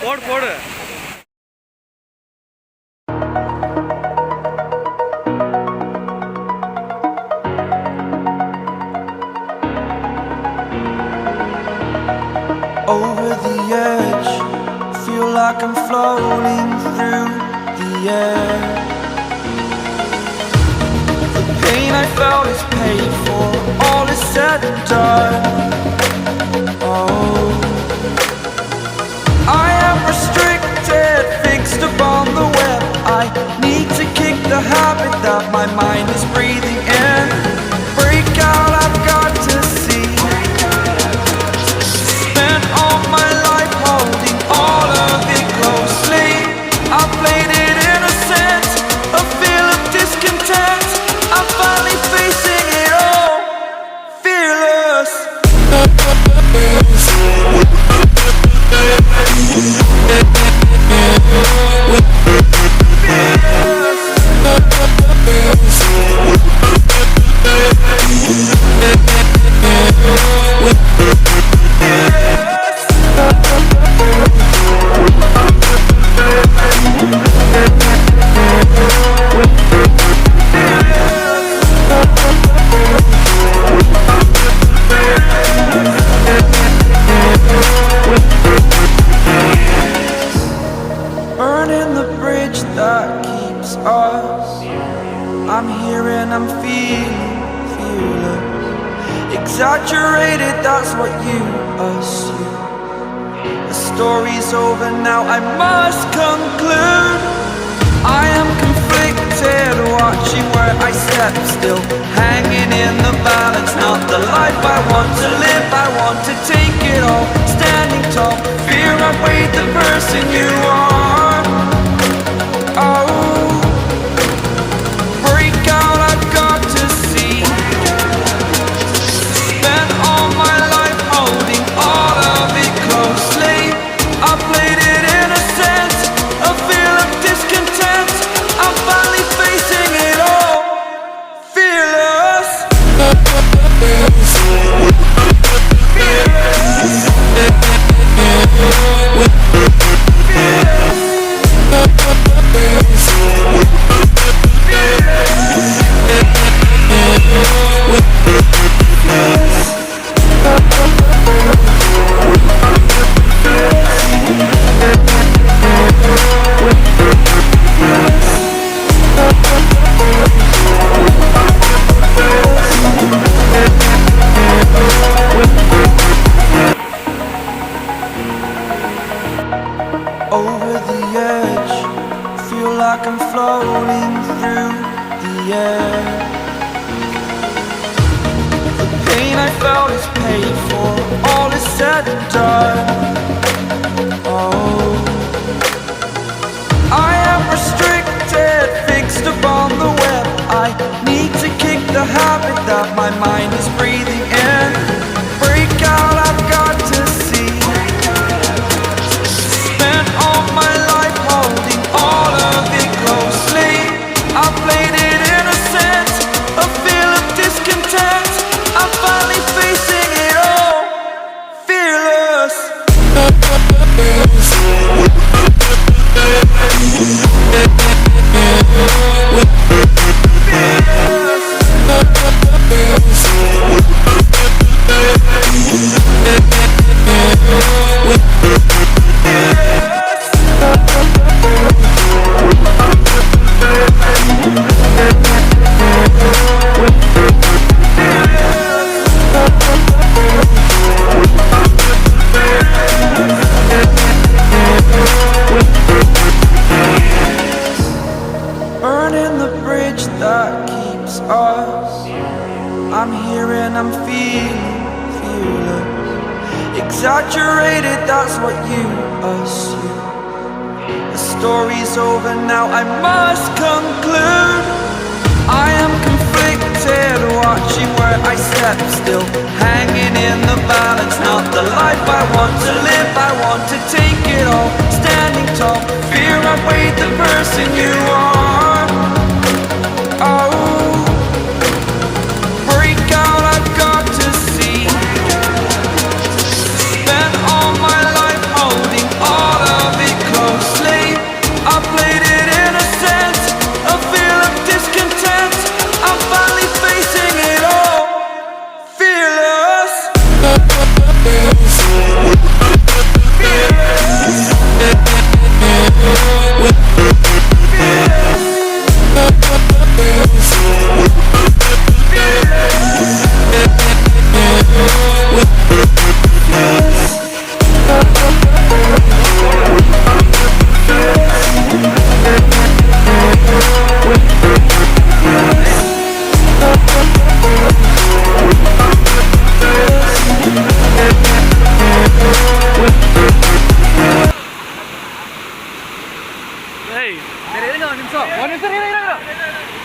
போடு போடு. Over the edge, feel like I'm floating through the air. The pain I felt is paid for, all is said and done. Oh, I am restricted, fixed upon the web. I need to kick the habit that my mind is breathing in. Break out, I've got to see. Spent all my life holding all of it closely. I played it innocent, a feel of discontent. I'm finally facing it all, fearless. Burning the bridge that keeps us. I'm here and I'm feeling fearless. Exaggerated, that's what you assume. The story's over now, I must conclude. I am conflicted, watching where I step still, hanging in the balance. Not the life I want to live, I want to take it all. Standing tall, fear outweighed the person you are. Oh, break out, I've got to see. Spent all my life holding all of it closely. I played it innocent, a feel of discontent. I'm finally facing it all, fearless. Over the edge, feel like I'm floating through the air. The pain I felt is paid for, all is said and done. Oh, I am restricted, fixed upon the web. I need to kick the habit that my mind is breathing in. Break out, I've got to see. Spent all my life holding all of it closely. I played it innocent, a feel of discontent. I'm finally facing it all, fearless. Burning the bridge that keeps us. I'm here and I'm feeling fearless. Exaggerated, that's what you assume. The story's over now, I must conclude. I am conflicted, watching where I step still, hanging in the balance. Not the life I want to live, I want to take it all. Standing tall, fear outweighed the person you are. Oh, break out, I've got to see. Spent all my life holding all of it இருங்க ஒரு நிமிஷம் இருங்க